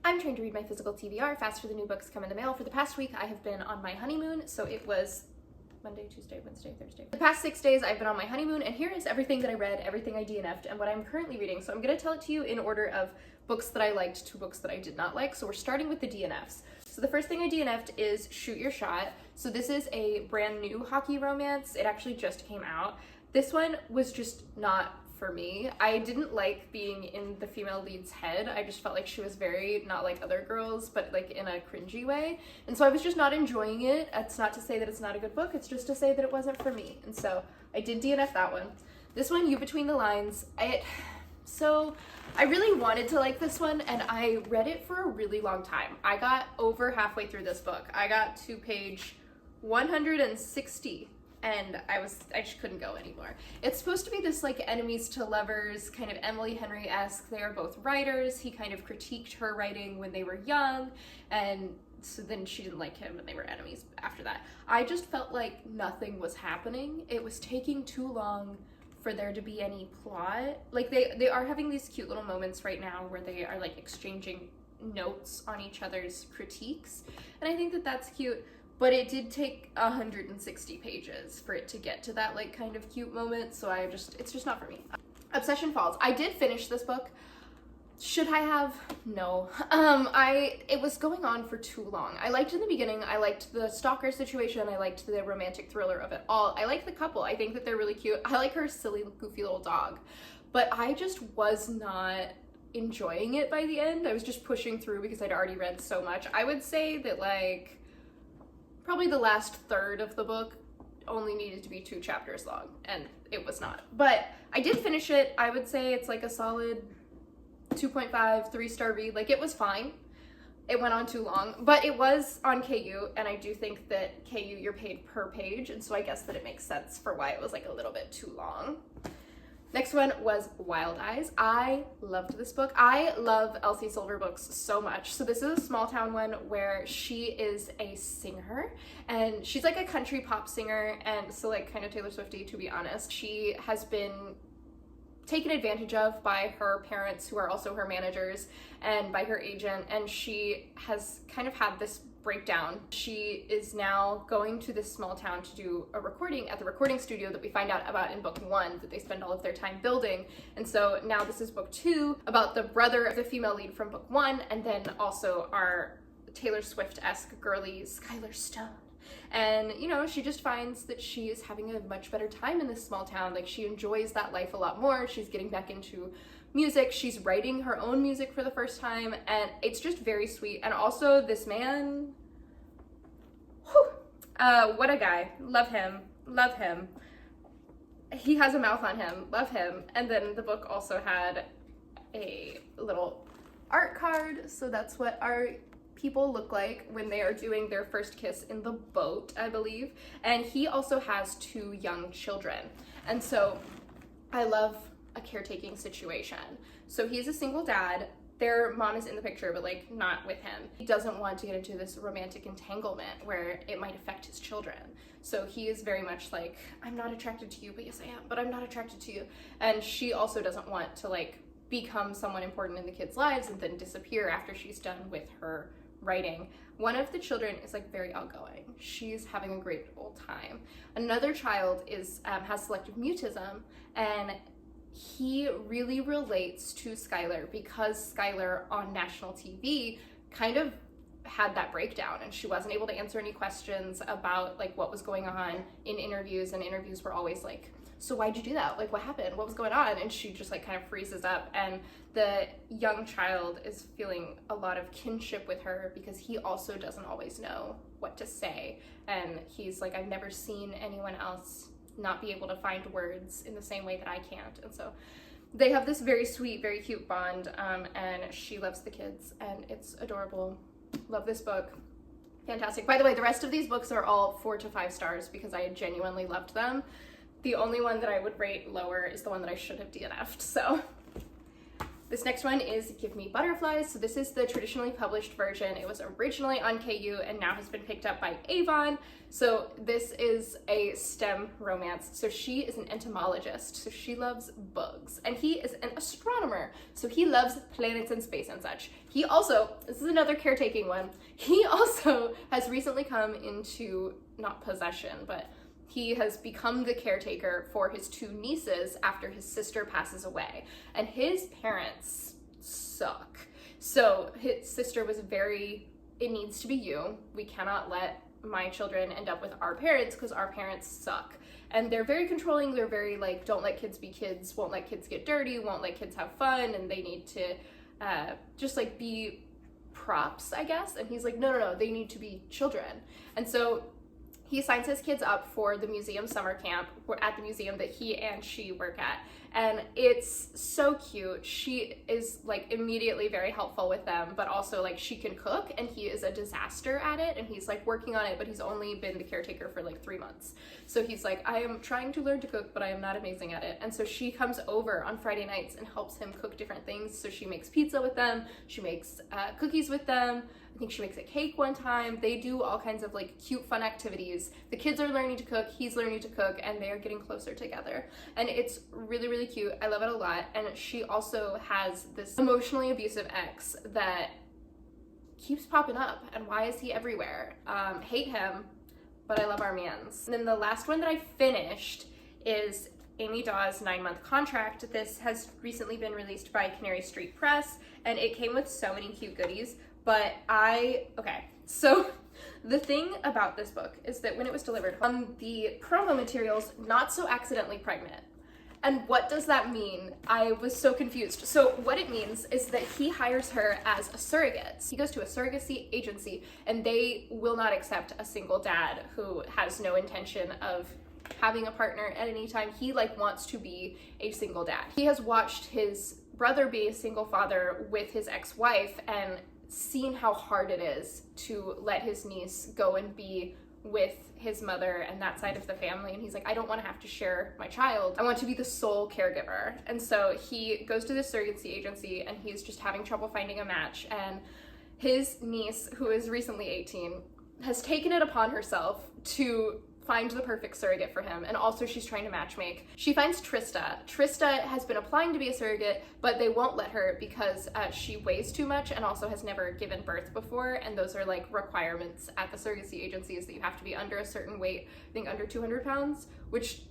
I'm trying to read my physical TBR fast for the new books come in the mail. For the past week, I have been on my honeymoon, so it was Monday, Tuesday, Wednesday, Thursday. The past 6 days I've been on my honeymoon, and here is everything that I read, everything I DNF'd, and what I'm currently reading. So I'm gonna tell it to you in order of books that I liked to books that I did not like. So we're starting with the DNFs. So the first thing I DNF'd is Shoot Your Shot. So this is a brand new hockey romance. It actually just came out. This one was just not for me. I didn't like being in the female lead's head. I just felt like she was very not like other girls, but like in a cringy way. And so I was just not enjoying it. It's not to say that it's not a good book, it's just to say that it wasn't for me. And so I did DNF that one. This one, You Between the Lines, so I really wanted to like this one, and I read it for a really long time. I got over halfway through this book. I got to page 160 and I just couldn't go anymore. It's supposed to be this like enemies to lovers, kind of Emily Henry-esque. They are both writers. He kind of critiqued her writing when they were young, and so then she didn't like him and they were enemies after that. I just felt like nothing was happening. It was taking too long for there to be any plot. Like they are having these cute little moments right now where they are like exchanging notes on each other's critiques, and I think that that's cute. But it did take 160 pages for it to get to that like kind of cute moment, so it's just not for me. Obsession Falls. I did finish this book. Should I have? No. It was going on for too long. I liked in the beginning, I liked the stalker situation, I liked the romantic thriller of it all. I like the couple. I think that they're really cute. I like her silly, goofy little dog. But I just was not enjoying it by the end. I was just pushing through because I'd already read so much. I would say that like probably the last third of the book only needed to be 2 chapters long, and it was not. But I did finish it. I would say it's like a solid 2.5, 3-star read. Like, it was fine. It went on too long, but it was on KU, and I do think that KU, you're paid per page, and so I guess that it makes sense for why it was like a little bit too long. Next one was Wild Eyes. I loved this book. I love Elsie Silver books so much. So this is a small town one where she is a singer, and she's like a country pop singer, and so like kind of Taylor Swifty, to be honest. She has been taken advantage of by her parents, who are also her managers, and by her agent, and she has kind of had this breakdown. She is now going to this small town to do a recording at the recording studio that we find out about in book 1 that they spend all of their time building. And so now this is book 2 about the brother of the female lead from book 1, and then also our Taylor Swift-esque girly Skylar Stone. And you know, she just finds that she is having a much better time in this small town. Like, she enjoys that life a lot more. She's getting back into music. She's writing her own music for the first time, and it's just very sweet. And also this man, whew, what a guy. Love him. Love him. He has a mouth on him. Love him. And then the book also had a little art card, so that's what our people look like when they are doing their first kiss in the boat, I believe. And he also has 2 young children, and so I love a caretaking situation. So he's a single dad. Their mom is in the picture, but like not with him. He doesn't want to get into this romantic entanglement where it might affect his children. So he is very much like, I'm not attracted to you, but yes I am, but I'm not attracted to you. And she also doesn't want to like become someone important in the kids' lives and then disappear after she's done with her writing. One of the children is like very outgoing. She's having a great old time. Another child is has selective mutism, and he really relates to Skylar because Skylar on national TV kind of had that breakdown, and she wasn't able to answer any questions about like what was going on in interviews, and interviews were always like, so why'd you do that? Like, what happened? What was going on? And she just like kind of freezes up, and the young child is feeling a lot of kinship with her because he also doesn't always know what to say, and he's like, I've never seen anyone else not be able to find words in the same way that I can't. And so they have this very sweet, very cute bond, and she loves the kids, and it's adorable. Love this book. Fantastic. By the way, the rest of these books are all 4 to 5 stars because I genuinely loved them. The only one that I would rate lower is the one that I should have DNF'd. So This next one is Give Me Butterflies. So this is the traditionally published version. It was originally on KU and now has been picked up by Avon. So this is a STEM romance. So she is an entomologist, so she loves bugs. And he is an astronomer, so he loves planets and space and such. He also, this is another caretaking one, he also has recently come into, not possession, but he has become the caretaker for his two nieces after his sister passes away. And his parents suck. So his sister was very, it needs to be you. We cannot let my children end up with our parents because our parents suck. And they're very controlling. They're very like, don't let kids be kids, won't let kids get dirty, won't let kids have fun, and they need to just like be props, I guess. And he's like, no, they need to be children. And so he signs his kids up for the museum summer camp at the museum that he and she work at. And it's so cute. She is like immediately very helpful with them, but also like she can cook and he is a disaster at it. And he's like working on it, but he's only been the caretaker for like 3 months. So he's like, I am trying to learn to cook, but I am not amazing at it. And so she comes over on Friday nights and helps him cook different things. So she makes pizza with them. She makes cookies with them. I think she makes a cake one time. They do all kinds of like cute, fun activities. The kids are learning to cook, he's learning to cook, and they are getting closer together. And it's really, really cute. I love it a lot. And she also has this emotionally abusive ex that keeps popping up. And why is he everywhere? Hate him, but I love our mans. And then the last one that I finished is Amy Daws' 9-month contract. This has recently been released by Canary Street Press, and it came with so many cute goodies. But okay, so the thing about this book is that when it was delivered on the promo materials, not so accidentally pregnant. And what does that mean? I was so confused. So what it means is that he hires her as a surrogate. He goes to a surrogacy agency and they will not accept a single dad who has no intention of having a partner at any time. He like wants to be a single dad. He has watched his brother be a single father with his ex-wife and seen how hard it is to let his niece go and be with his mother and that side of the family. And he's like, I don't want to have to share my child. I want to be the sole caregiver. And so he goes to this surrogacy agency and he's just having trouble finding a match. And his niece, who is recently 18, has taken it upon herself to find the perfect surrogate for him, and also she's trying to matchmake. She finds Trista. Trista has been applying to be a surrogate, but they won't let her because she weighs too much and also has never given birth before, and those are like requirements at the surrogacy agencies that you have to be under a certain weight, I think under 200 pounds, which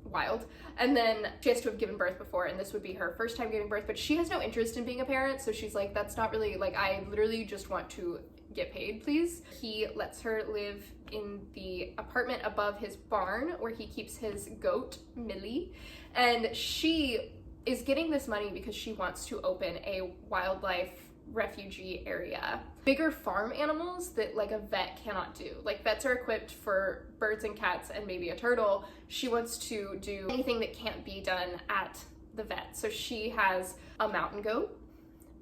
wild. And then she has to have given birth before, and this would be her first time giving birth, but she has no interest in being a parent, so she's like, that's not really, like, I literally just want to get paid, please. He lets her live in the apartment above his barn where he keeps his goat, Millie, and she is getting this money because she wants to open a wildlife refugee area. Bigger farm animals that like a vet cannot do. Like vets are equipped for birds and cats and maybe a turtle. She wants to do anything that can't be done at the vet. So she has a mountain goat,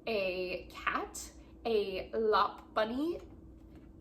a cat, a lop bunny,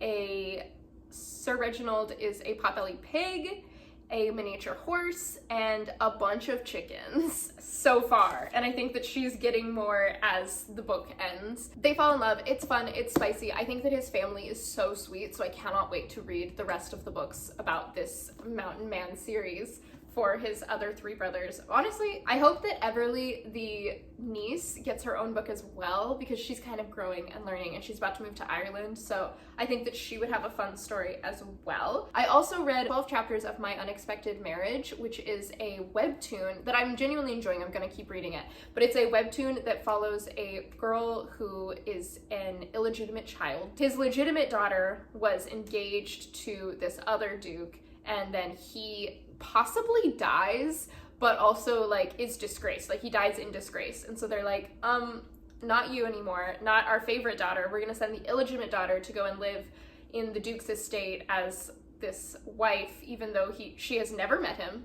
a Sir Reginald is a potbelly pig, a miniature horse, and a bunch of chickens so far. And I think that she's getting more as the book ends. They fall in love. It's fun. It's spicy. I think that his family is so sweet, so I cannot wait to read the rest of the books about this Mountain Man series for his other 3 brothers. Honestly, I hope that Everly, the niece, gets her own book as well because she's kind of growing and learning and she's about to move to Ireland, so I think that she would have a fun story as well. I also read 12 chapters of My Unexpected Marriage, which is a webtoon that I'm genuinely enjoying. I'm gonna keep reading it, but it's a webtoon that follows a girl who is an illegitimate child. His legitimate daughter was engaged to this other duke, and then he possibly dies, but also like is disgraced. Like he dies in disgrace, and so they're like, not you anymore, not our favorite daughter. We're gonna send the illegitimate daughter to go and live in the duke's estate as this wife, even though she has never met him,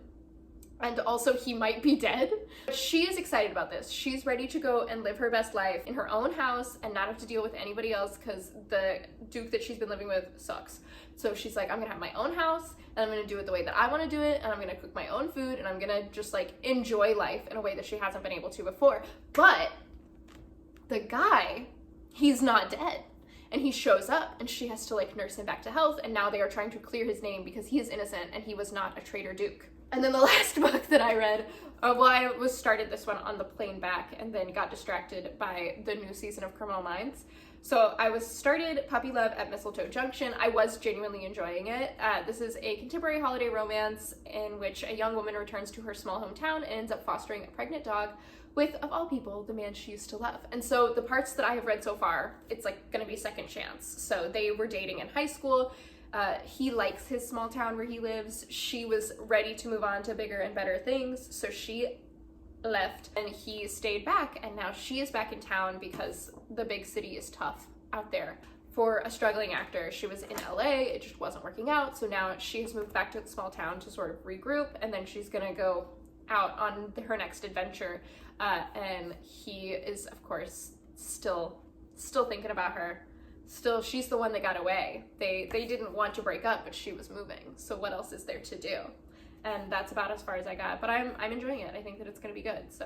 and also he might be dead. But she is excited about this. She's ready to go and live her best life in her own house and not have to deal with anybody else because the duke that she's been living with sucks. So she's like, I'm gonna have my own house and I'm gonna do it the way that I wanna do it, and I'm gonna cook my own food, and I'm gonna just like enjoy life in a way that she hasn't been able to before. But the guy, he's not dead. And he shows up and she has to like nurse him back to health, and now they are trying to clear his name because he is innocent and he was not a traitor duke. And then the last book that I read, well, I started this one on the plane back and then got distracted by the new season of Criminal Minds. So I started Puppy Love at Mistletoe Junction. I was genuinely enjoying it. This is a contemporary holiday romance in which a young woman returns to her small hometown and ends up fostering a pregnant dog with, of all people, the man she used to love. And so the parts that I have read so far, it's like gonna be second chance. So they were dating in high school. He likes his small town where he lives. She was ready to move on to bigger and better things, so she left and he stayed back, and now she is back in town because the big city is tough out there for a struggling actor. She was in LA, it just wasn't working out, so now she has moved back to the small town to sort of regroup, and then she's gonna go out on her next adventure, and he is of course still thinking about her. Still, she's the one that got away. They didn't want to break up, but she was moving, so what else is there to do? And that's about as far as I got, but I'm enjoying it. I think that it's gonna be good, so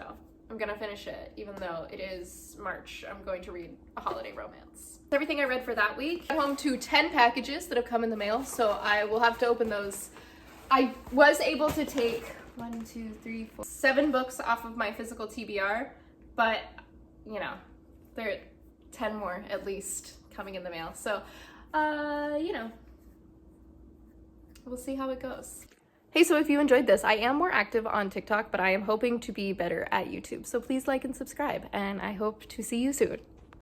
I'm gonna finish it. Even though it is March, I'm going to read a holiday romance. Everything I read for that week. I'm home to 10 packages that have come in the mail, so I will have to open those. I was able to take 7 books off of my physical TBR, but you know, there are 10 more at least coming in the mail, so you know, we'll see how it goes. Hey, so if you enjoyed this, I am more active on TikTok, but I am hoping to be better at YouTube, so please like and subscribe, and I hope to see you soon.